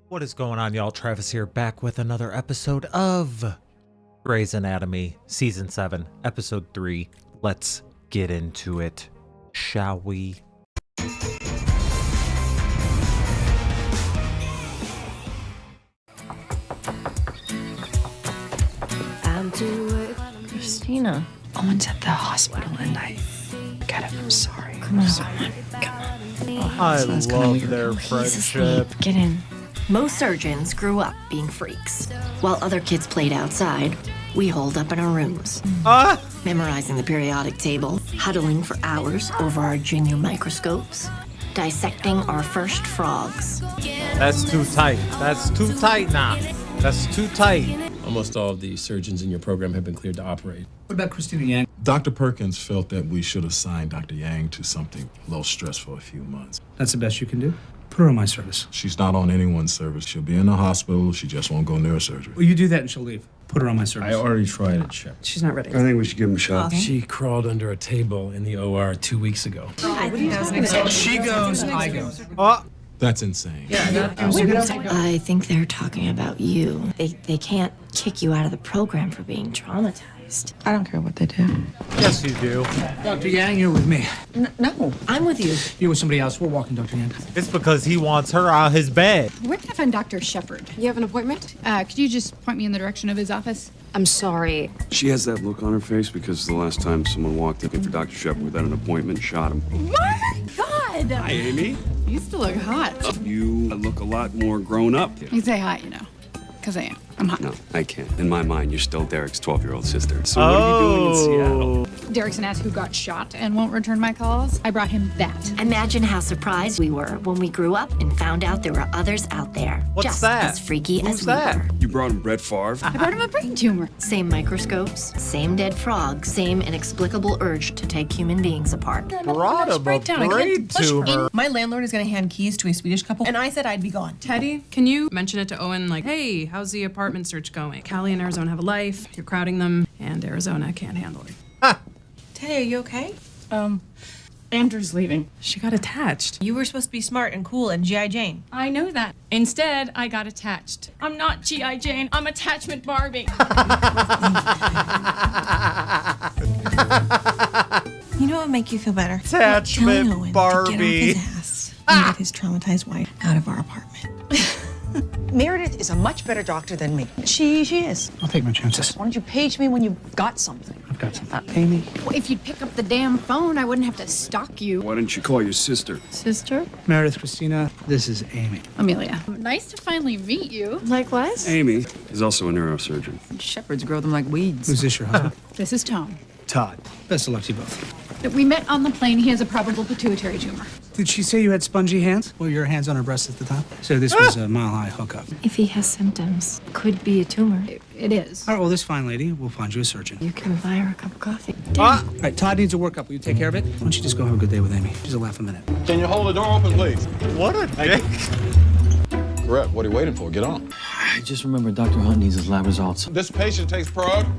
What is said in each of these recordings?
What is going on, y'all? Travis here, back with another episode of Grey's Anatomy, Season 7, Episode 3. Let's get into it, shall we? Christina. Owen's at the hospital and I get it. I'm sorry. Come on. I love their friendship. Get in. Most surgeons grew up being freaks. While other kids played outside, we holed up in our rooms. Memorizing the periodic table, huddling for hours over our junior microscopes, dissecting our first frogs. That's too tight. That's too tight now. That's too tight. Almost all of the surgeons in your program have been cleared to operate. What about Christina Yang? Dr. Perkins felt that we should assign Dr. Yang to something low stress for a few months. That's the best you can do? Put her on my service. She's not on anyone's service. She'll be in the hospital. She just won't go near surgery. Well, you do that and she'll leave. Put her on my service. I already tried it, Shep. She's not ready. I think we should give him a shot. She crawled under a table in the OR 2 weeks ago. She goes, I go. That's insane. I think they're talking about you. They can't kick you out of the program for being traumatized. I don't care what they do. Yes, you do. Dr. Yang, you're with me. No. I'm with you. You're with somebody else. We're walking, Dr. Yang. It's because he wants her out of his bed. Where can I find Dr. Shepherd? You have an appointment? Could you just point me in the direction of his office? I'm sorry. She has that look on her face because the last time someone walked in for Dr. Shepherd without an appointment, shot him. My God! Hi, Amy. You still look hot. You look a lot more grown up. You can say hi, you know, because I am. I'm hot. No, I can't. In my mind, you're still Derek's 12-year-old sister. So what are you doing in Seattle? Derek's an ass who got shot and won't return my calls. I brought him that. Imagine how surprised we were when we grew up and found out there were others out there. What's just that? as freaky Who's as that? we were. You brought him Brett Favre? I brought him a brain tumor. Same microscopes, same dead frogs, same inexplicable urge to take human beings apart. Brought him a brain tumor. My landlord is going to hand keys to a Swedish couple, and I said I'd be gone. Teddy, can you mention it to Owen, like, hey, how's the apartment search going? Callie and Arizona have a life, you're crowding them, and Arizona can't handle it. Teddy, are you okay? Andrew's leaving. She got attached. You were supposed to be smart and cool and G.I. Jane. I know that. Instead, I got attached. I'm not G.I. Jane. I'm Attachment Barbie. You know what would make you feel better? Attachment Telling Owen Barbie. to get off his ass and get his traumatized wife out of our apartment. Meredith is a much better doctor than me. She is. I'll take my chances. Why don't you page me when you've got something? I've got something. Amy. Well, if you'd pick up the damn phone, I wouldn't have to stalk you. Why didn't you call your sister? Sister? Meredith, Christina, this is Amy. Amelia. Nice to finally meet you. Likewise. Amy is also a neurosurgeon. Shepherds grow them like weeds. Who's this, your husband? This is Tom. Todd. Best of luck to you both. We met on the plane. He has a probable pituitary tumor. Did she say you had spongy hands? Well, your hands on her breast at the time? So this was a mile-high hookup. If he has symptoms, could be a tumor. It is. All right, well, this fine lady, we'll find you a surgeon. You can buy her a cup of coffee. All right, Todd needs a workup. Will you take care of it? Why don't you just go have a good day with Amy? She's a laugh a minute. Can you hold the door open, please? What a dick. Correct. What are you waiting for? Get on. I just remember Dr. Hunt needs his lab results. This patient takes forever.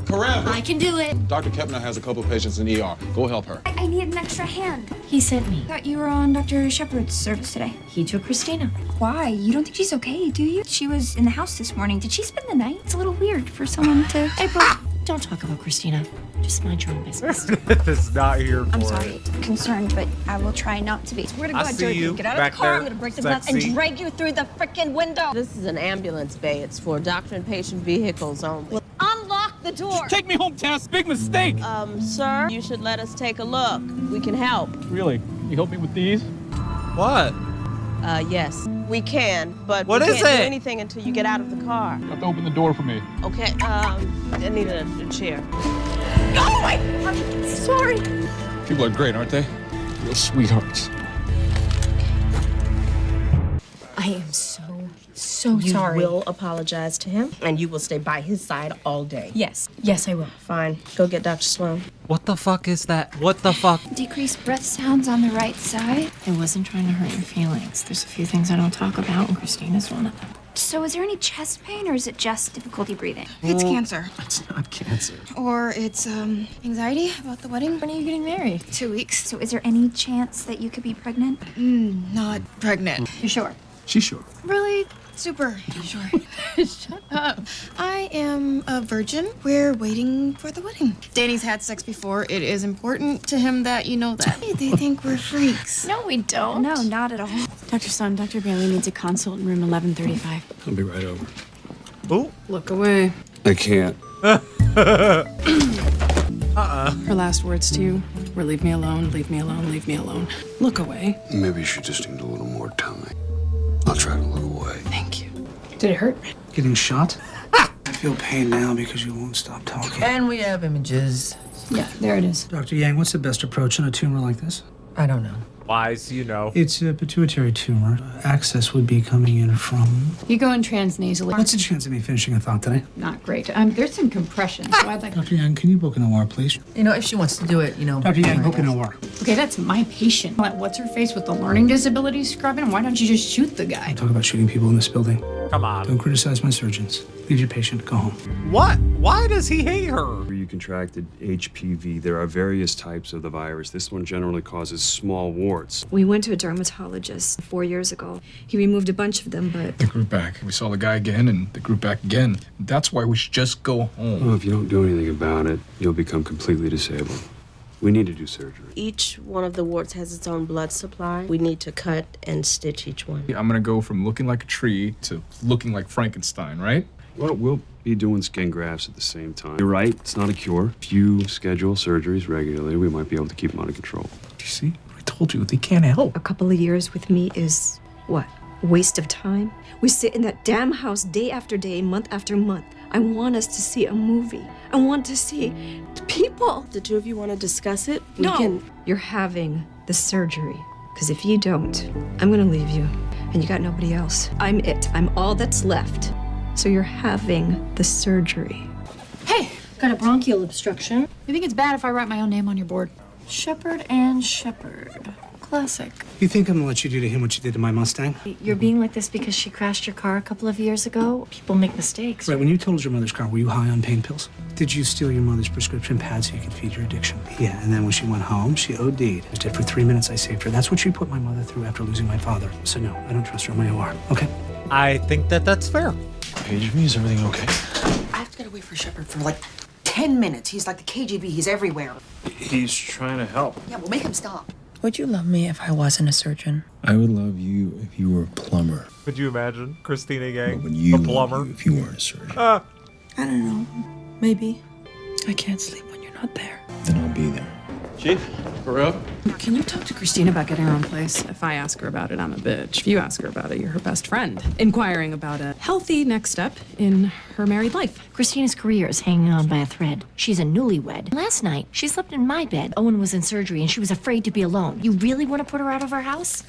I can do it. Dr. Kepner has a couple of patients in ER. Go help her. I need an extra hand. He sent me. Thought you were on Dr. Shepherd's service today. He took Christina. Why? You don't think she's okay, do you? She was in the house this morning. Did she spend the night? It's a little weird for someone to... April, don't talk about Christina. Just mind your own business. It's not here for I'm it. sorry. Concerned, but I will try not to be. Swear to I God, see Dirk, you get out back of the car. there, I'm gonna break this sexy. nuts and drag you through the frickin' window. This is an ambulance bay. It's for doctor and patient vehicles only. Unlock the door. Take me home, Tess. Big mistake. Sir, you should let us take a look. We can help. Really? You help me with these? What? Yes, we can, but What we is can't do it? anything until you get out of the car. You have to open the door for me. Okay, I need a chair. Oh my! I'm sorry. People are great, aren't they? Real sweethearts. I am so You sorry. will apologize to him, and you will stay by his side all day. Yes, I will. Fine. Go get Dr. Sloan. What the fuck is that? What the fuck? Decreased breath sounds on the right side. I wasn't trying to hurt your feelings. There's a few things I don't talk about, and Christina's one of them. So is there any chest pain, or is it just difficulty breathing? It's cancer. It's not cancer. Or it's, anxiety about the wedding? When are you getting married? 2 weeks. So is there any chance that you could be pregnant? Not pregnant. You're sure? She's sure. Really? Super. Sure. Shut up. I am a virgin. We're waiting for the wedding. Danny's had sex before. It is important to him that you know that. They think we're freaks. No, we don't. No, not at all. Dr. Son, Dr. Bailey needs a consult in room 1135. I'll be right over. Oh. Look away. I can't. Her last words to you were leave me alone, leave me alone, leave me alone. Look away. Maybe she just needs a little more time. I'll try to look away. Thank you. Did it hurt? Getting shot? I feel pain now because you won't stop talking. And we have images. Yeah, there it is. Dr. Yang, what's the best approach on a tumor like this? I don't know. Wise, you know. It's a pituitary tumor. Access would be coming in from... You go in transnasally. What's the chance of me finishing a thought today? Not great. There's some compression, so I'd like... Dr. Yang, can you book an OR, please? You know, if she wants to do it, Dr. Yang, book an OR. Okay, that's my patient. What's her face with the learning disability scrubbing? Why don't you just shoot the guy? Talk about shooting people in this building. Come on. Don't criticize my surgeons. Leave your patient. Go home. What? Why does he hate her? You contracted HPV. There are various types of the virus. This one generally causes small warts. We went to a dermatologist 4 years ago. He removed a bunch of them, but... The group back. We saw the guy again and the group back again. That's why we should just go home. Well, if you don't do anything about it, you'll become completely disabled. We need to do surgery. Each one of the warts has its own blood supply. We need to cut and stitch each one. I'm gonna go from looking like a tree to looking like Frankenstein, right? Well, we'll be doing skin grafts at the same time. You're right, it's not a cure. If you schedule surgeries regularly, we might be able to keep them under control. You see? I told you, they can't help. A couple of years with me is, what, a waste of time? We sit in that damn house day after day, month after month. I want us to see a movie. I want to see people. The two of you want to discuss it? No. You're having the surgery. Because if you don't, I'm going to leave you. And you got nobody else. I'm it. I'm all that's left. So you're having the surgery. Hey, got a bronchial obstruction. You think it's bad if I write my own name on your board? Shepherd and Shepherd. Classic. You think I'm gonna let you do to him what you did to my Mustang? You're being like this because she crashed your car a couple of years ago? People make mistakes. Right, when you totaled your mother's car, were you high on pain pills? Did you steal your mother's prescription pad so you could feed your addiction? Yeah, and then when she went home, she OD'd. It was dead for 3 minutes. I saved her. That's what she put my mother through after losing my father. So no, I don't trust her in my OR, okay? I think that's fair. Page me, is everything okay? I have to get away from Shepherd for like 10 minutes. He's like the KGB. He's everywhere. He's trying to help. Yeah, we'll make him stop. Would you love me if I wasn't a surgeon? I would love you if you were a plumber. Could you imagine Christina Gang, But you a plumber? if you weren't a surgeon. I don't know. Maybe. I can't sleep when you're not there. Then I'll be there. Chief, we're up. Can you talk to Christina about getting her own place? If I ask her about it, I'm a bitch. If you ask her about it, you're her best friend. Inquiring about a healthy next step in her married life. Christina's career is hanging on by a thread. She's a newlywed. Last night, she slept in my bed. Owen was in surgery and she was afraid to be alone. You really want to put her out of her house?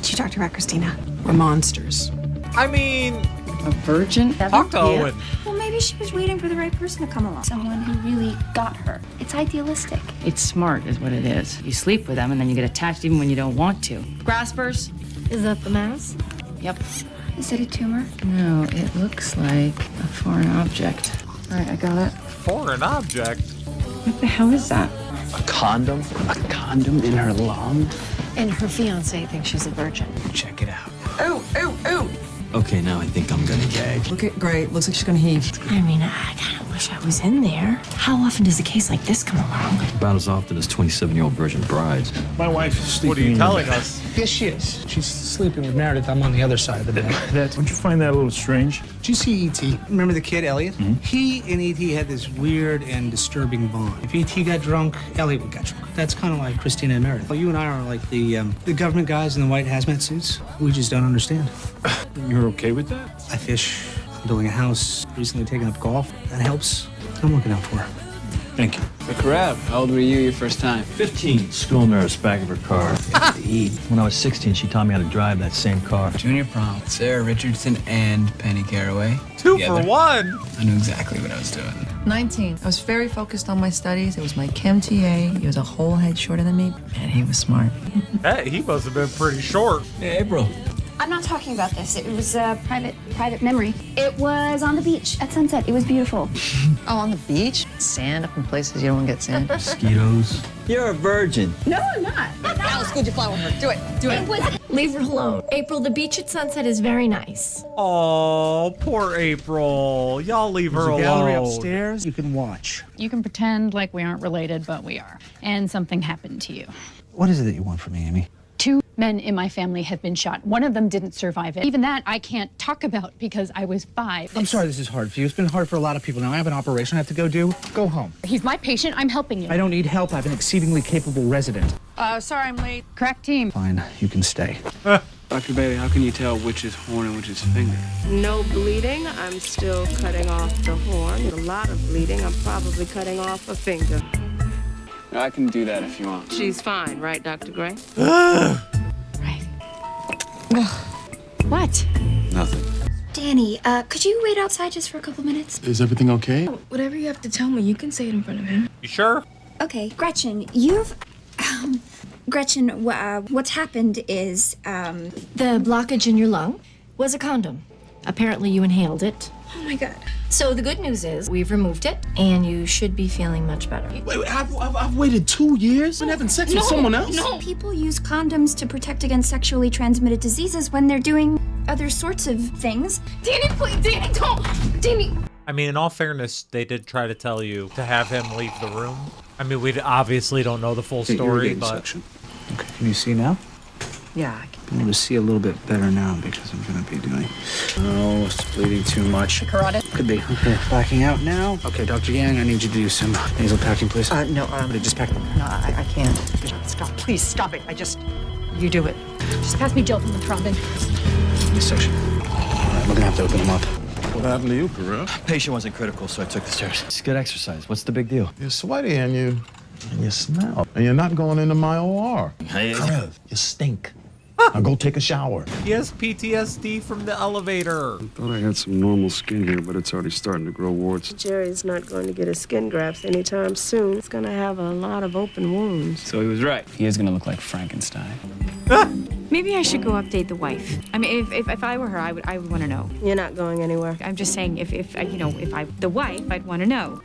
Did you talk to her, Christina? We're monsters. I mean, A virgin? talk to Owen. Well, maybe she was waiting for the right person to come along. Someone who really got her. It's idealistic. It's smart, is what it is. You sleep with them and then you get attached even when you don't want to. Graspers? Is that the mass? Yep. Is it a tumor? No, it looks like a foreign object. All right, I got it. Foreign object. What the hell is that? A condom? A condom in her lung? And her fiance thinks she's a virgin. Check it out. Ooh, ooh, ooh. Okay, now I think I'm gonna gag. Look at great. Looks like she's gonna heave. I mean, I kind of wish I was in there. How often does a case like this come along? About as often as 27-year-old virgin brides. My wife is sleeping. What are you telling us? Yes, she is. She's sleeping with Meredith. I'm on the other side of the bed. Don't you find that a little strange? Did you see E.T.? Remember the kid, Elliot? Mm-hmm. He and E.T. had this weird and disturbing bond. If E.T. got drunk, Elliot would get drunk. That's kind of like Christina and Meredith. Well, you and I are like the government guys in the white hazmat suits. We just don't understand. You're okay with that? I fish. I'm building a house. Recently taken up golf. That helps. I'm looking out for her. Thank you. The crab. How old were you your first time? 15. School nurse, back of her car. When I was 16, she taught me how to drive that same car. Junior prom. Sarah Richardson and Penny Caraway. 2 for 1. I knew exactly what I was doing. 19. I was very focused on my studies. It was my chem TA. He was a whole head shorter than me, and he was smart. Hey, he must have been pretty short. Hey, April. I'm not talking about this. It was a private memory. It was on the beach at sunset. It was beautiful. Oh, on the beach? Sand up in places you don't want to get sand. Mosquitoes. You're a virgin. No, I'm not. Alice, go to fly with her. Do it. Do it. Leave her alone. April, the beach at sunset is very nice. Oh, poor April. Y'all leave her alone. There's a gallery upstairs you can watch. You can pretend like we aren't related, but we are. And something happened to you. What is it that you want from me, Amy? 2 men in my family have been shot. One of them didn't survive it. Even that I can't talk about because I was 5. I'm sorry this is hard for you. It's been hard for a lot of people. Now I have an operation I have to go do. Go home. He's my patient. I'm helping you. I don't need help. I have an exceedingly capable resident. Sorry I'm late. Correct team. Fine, you can stay. Dr. Bailey, how can you tell which is horn and which is finger? No bleeding. I'm still cutting off the horn. A lot of bleeding. I'm probably cutting off a finger. I can do that if you want. She's fine, right, Dr. Gray? What? Nothing. Danny, could you wait outside just for a couple minutes? Is everything okay? Whatever you have to tell me, you can say it in front of him. You sure? Okay, Gretchen, Gretchen, what's happened is, The blockage in your lung was a condom. Apparently you inhaled it. Oh my God. So the good news is we've removed it, and you should be feeling much better. Wait, I've waited 2 years and having sex with someone else? No. People use condoms to protect against sexually transmitted diseases when they're doing other sorts of things. Danny, please, Danny, don't! Danny! I mean, in all fairness, they did try to tell you to have him leave the room. I mean, we obviously don't know the full story, but... Section. Okay, can you see now? Yeah, I can. I'm able to see a little bit better now because I'm going to be doing... Oh, it's bleeding too much. Carotid? Could be. Okay, backing out now. Okay, Dr. Yang, I need you to do some nasal packing, please. No, Just pack. No, I can't. Stop, please, stop it. You do it. Just pass me Jill from the thrombin. This section. All right, we're going to have to open them up. What happened to you, Carell? Patient wasn't critical, so I took the stairs. It's good exercise. What's the big deal? You're sweaty and you smell. And you're not going into my OR. Hey. Carell, you stink. Now go take a shower. He has PTSD from the elevator. I thought I had some normal skin here, but it's already starting to grow warts. Jerry's not going to get his skin grafts anytime soon. He's going to have a lot of open wounds. So he was right. He is gonna look like Frankenstein. Maybe I should go update the wife. I mean, if I were her, I would want to know. You're not going anywhere. I'm just saying, if the wife, I'd want to know.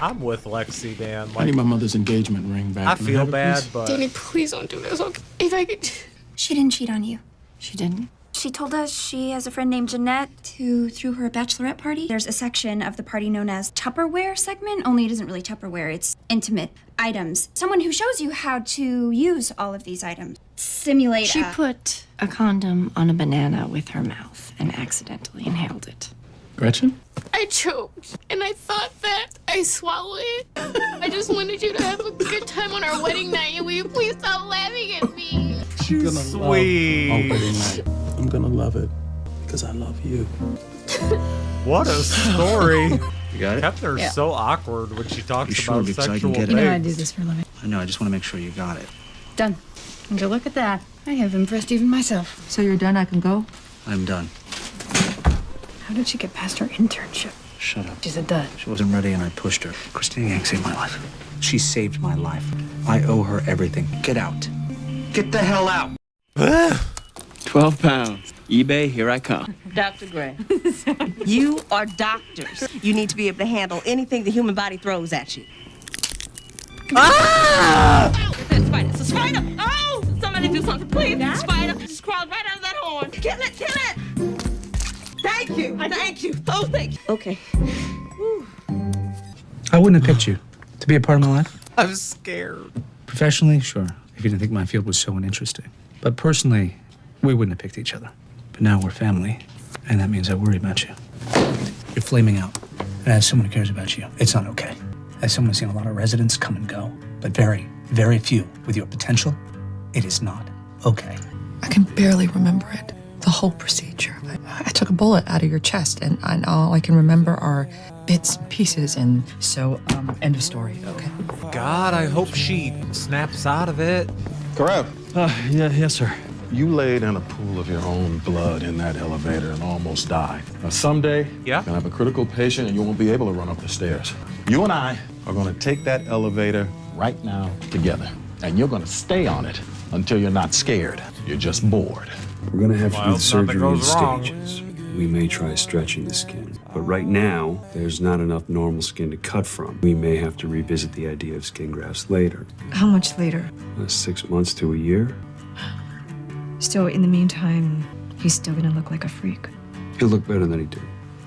I'm with Lexi, man. I need my mother's engagement ring back. I Can feel have it, bad, please? but... Danny, please don't do this. Okay, if I could... She didn't cheat on you. She didn't? She told us she has a friend named Jeanette who threw her a bachelorette party. There's a section of the party known as Tupperware segment, only it isn't really Tupperware, it's intimate items. Someone who shows you how to use all of these items. Simulate She put a condom on a banana with her mouth and accidentally inhaled it. Gretchen? I choked, and I thought that I swallowed it. I just wanted you to have a good time on our wedding night, and will you please stop laughing at me? She's sweet. Our wedding night. I'm gonna love it because I love you. What a story. You got it? Kepner's so awkward when she talks You sure? about Because I can sexual get it. things. You know I do this for a living. I know, I just want to make sure you got it. Done. And go look at that. I have impressed even myself. So you're done, I can go? I'm done. How did she get past her internship? Shut up. She's a dud. She wasn't ready and I pushed her. Christina Yang saved my life. She saved my life. I owe her everything. Get out. Get the hell out. 12 pounds. eBay, here I come. Dr. Gray, you are doctors. You need to be able to handle anything the human body throws at you. Spider, it's a spider! Oh! Somebody do something, please. Spider, just crawled right out of that horn. Kill it, kill it! Thank you, thank you. Oh, thank you. Okay. I wouldn't have picked you to be a part of my life. I'm scared. Professionally, sure, if you didn't think my field was so uninteresting. But personally, we wouldn't have picked each other. But now we're family, and that means I worry about you. You're flaming out. And as someone who cares about you, it's not okay. As someone who's seen a lot of residents come and go, but very, very few with your potential, it is not okay. I can barely remember it. The whole procedure. I took a bullet out of your chest, and all I can remember are bits and pieces, and so, end of story, okay? God, I hope she snaps out of it. Karev. Yes, sir. You laid in a pool of your own blood in that elevator and almost died. Now, someday, you're gonna have a critical patient and you won't be able to run up the stairs. You and I are gonna take that elevator right now together, and you're gonna stay on it until you're not scared. You're just bored. We're gonna have to do Well, the surgery in nothing goes wrong. stages. We may try stretching the skin, but right now, there's not enough normal skin to cut from. We may have to revisit the idea of skin grafts later. How much later? 6 months to a year. So in the meantime, he's still gonna look like a freak. He'll look better than he did,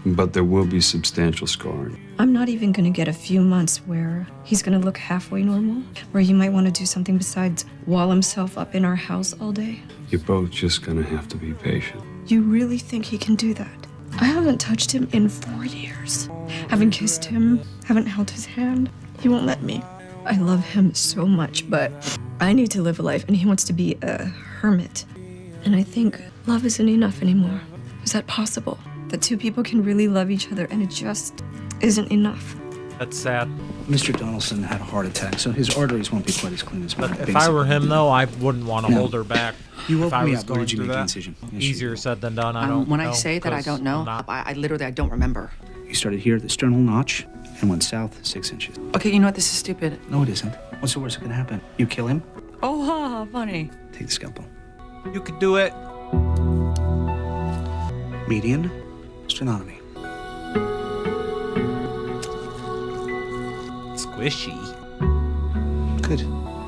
but there will be substantial scarring. I'm not even gonna get a few months where he's gonna look halfway normal, where he might want to do something besides wall himself up in our house all day. You're both just gonna have to be patient. You really think he can do that? I haven't touched him in 4 years. Haven't kissed him, haven't held his hand. He won't let me. I love him so much, but I need to live a life, and he wants to be a hermit. And I think love isn't enough anymore. Is that possible? That two people can really love each other and it just isn't enough? That's sad. Mr. Donaldson had a heart attack, so his arteries won't be quite as clean as mine. But if I were him, though, I wouldn't want to No. hold her back. You if woke I me was up. Where going did you through make the that. incision? Easier said than done. I don't When know, I say that I 'cause don't know, I'm not- I literally I don't remember. You started here at the sternal notch and went south 6 inches. Okay, you know what? This is stupid. No, it isn't. What's the worst that can happen? You kill him, Oh, ha, funny. take the scalpel. You could do it. Median sternotomy. Squishy. Good.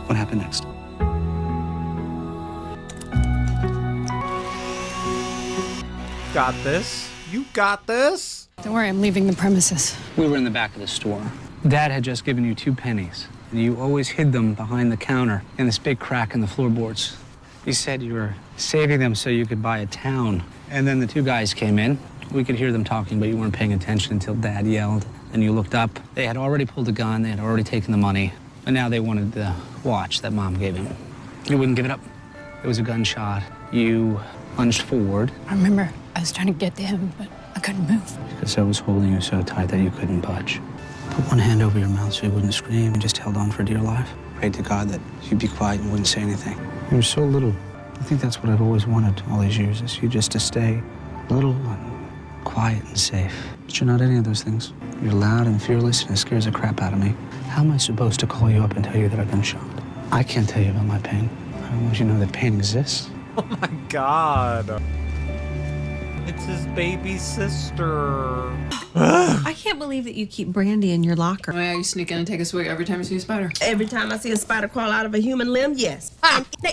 What happened next? Got this. You got this. Don't worry, I'm leaving the premises. We were in the back of the store. Dad had just given you 2 pennies. And you always hid them behind the counter in this big crack in the floorboards. You said you were saving them so you could buy a town. And then the 2 guys came in. We could hear them talking, but you weren't paying attention until Dad yelled. And you looked up. They had already pulled a gun. They had already taken the money. And now they wanted the watch that Mom gave him. You wouldn't give it up. It was a gunshot. You lunged forward. I remember I was trying to get to him, but I couldn't move. Because I was holding you so tight that you couldn't budge. Put one hand over your mouth so you wouldn't scream and just held on for dear life. Prayed to God that you'd be quiet and wouldn't say anything. You were so little. I think that's what I've always wanted all these years, is you just to stay little and quiet and safe. But you're not any of those things. You're loud and fearless, and it scares the crap out of me. How am I supposed to call you up and tell you that I've been shot? I can't tell you about my pain. I don't want you to know that pain exists. Oh my God. It's his baby sister. I can't believe that you keep Brandy in your locker. Oh yeah, you sneak in and take a swig every time you see a spider. Every time I see a spider crawl out of a human limb, yes.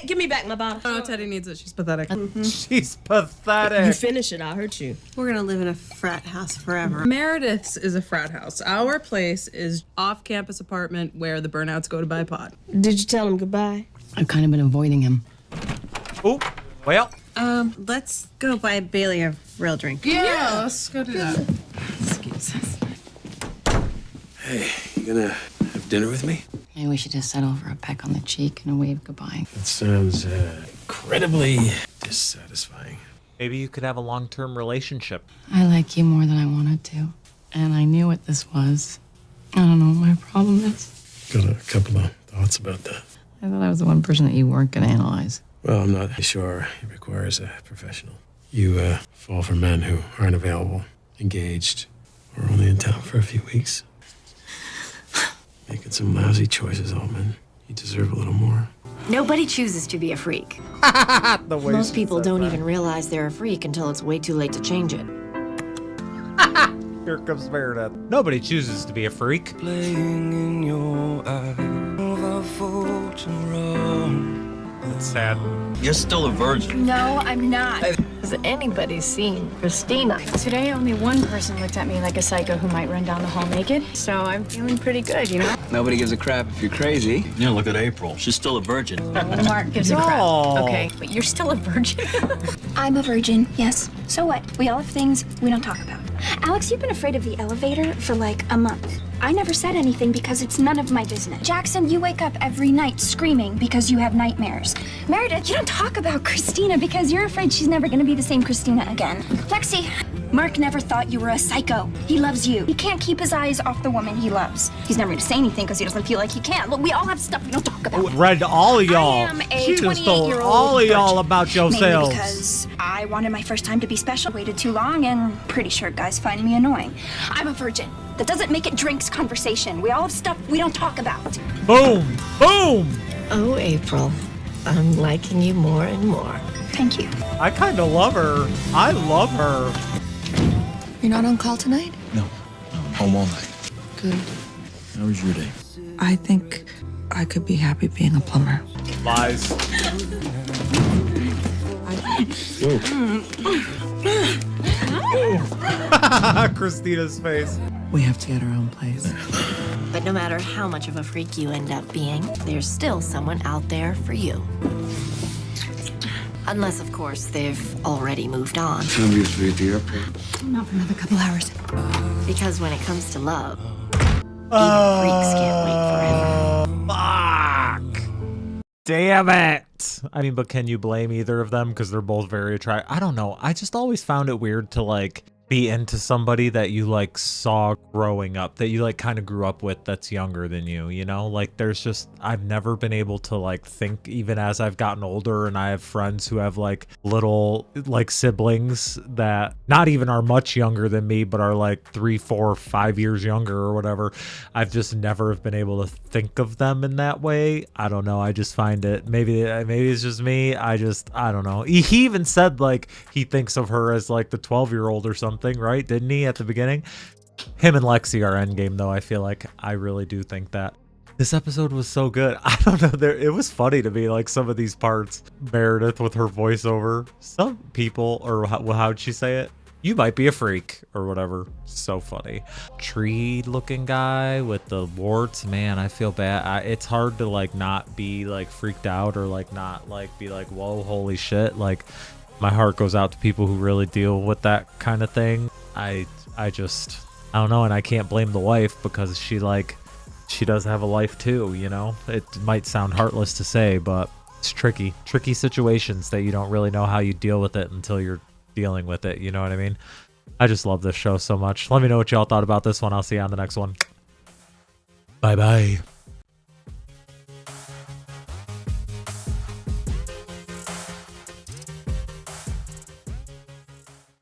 Give me back my bottle. Oh, Teddy needs it. She's pathetic. She's pathetic. You finish it, I'll hurt you. We're gonna live in a frat house forever. Meredith's is a frat house. Our place is off-campus apartment where the burnouts go to buy pot. Did you tell him goodbye? I've kind of been avoiding him. Oh, well. Let's go buy Bailey a real drink. Yeah, let's go do that. Excuse us. Hey, you gonna have dinner with me? Maybe we should just settle for a peck on the cheek and a wave goodbye. That sounds incredibly dissatisfying. Maybe you could have a long-term relationship. I like you more than I wanted to. And I knew what this was. I don't know what my problem is. Got a couple of thoughts about that. I thought I was the one person that you weren't going to analyze. Well, I'm not sure it requires a professional. You fall for men who aren't available, engaged, or only in town for a few weeks. Making some lousy choices, Altman. You deserve a little more. Nobody chooses to be a freak. Most people don't even realize they're a freak until it's way too late to change it. Here comes Meredith. Nobody chooses to be a freak. Playing in your eyes, the fortune run. It's sad. You're still a virgin. No, I'm not. Has anybody seen Christina? Today, only one person looked at me like a psycho who might run down the hall naked. So I'm feeling pretty good, you know? Nobody gives a crap if you're crazy. Yeah, look at April. She's still a virgin. Mark gives a crap. Oh. Okay, but you're still a virgin. I'm a virgin, yes. So what? We all have things we don't talk about. Alex, you've been afraid of the elevator for like a month. I never said anything because it's none of my business. Jackson, you wake up every night screaming because you have nightmares. Meredith, you don't talk about Christina because you're afraid she's never gonna be the same Christina again. Lexi, Mark never thought you were a psycho. He loves you. He can't keep his eyes off the woman he loves. He's never gonna say anything because he doesn't feel like he can. Look, we all have stuff we don't talk about. Read all of y'all. I am a She just told 28-year-old all of y'all virgin. about Mainly yourselves. because I wanted my first time to be special. Waited too long and pretty sure guys find me annoying. I'm a virgin. That doesn't make it drinks conversation. We all have stuff we don't talk about. Boom! Boom! Oh, April. I'm liking you more and more. Thank you. I kind of love her. I love her. You're not on call tonight? No, I'm home all night. Good. How was your day? I think I could be happy being a plumber. Lies. Christina's face. We have to get our own place. But no matter how much of a freak you end up being, there's still someone out there for you. Unless, of course, they've already moved on. Time used to be at the airport. Not for another couple hours. Because when it comes to love, even freaks can't wait forever. Fuck. Damn it. I mean, but can you blame either of them? Because they're both very attractive. I don't know. I just always found it weird to like be into somebody that you like saw growing up, that you like kind of grew up with, that's younger than you know? Like there's just, I've never been able to like think, even as I've gotten older and I have friends who have like little like siblings that not even are much younger than me, but are like 3, 4, 5 years younger or whatever. I've just never been able to think of them in that way. I don't know. I just find it, maybe it's just me. I don't know. He even said like he thinks of her as like the 12-year-old or something, right? Didn't he at the beginning? Him and Lexi are endgame though. I feel like I really do think that. This episode was so good. I don't know. It was funny to me, like some of these parts. Meredith with her voiceover. Some people, or how'd she say it? You might be a freak or whatever. So funny. Tree looking guy with the warts. Man, I feel bad. It's hard to like not be like freaked out or like not like be like, whoa, holy shit. Like my heart goes out to people who really deal with that kind of thing. I don't know. And I can't blame the wife because she does have a life too, you know? It might sound heartless to say, but it's tricky situations that you don't really know how you deal with it until you're dealing with it. You know what I mean? I just love this show so much. Let me know what y'all thought about this one. I'll see you on the next one. Bye-bye.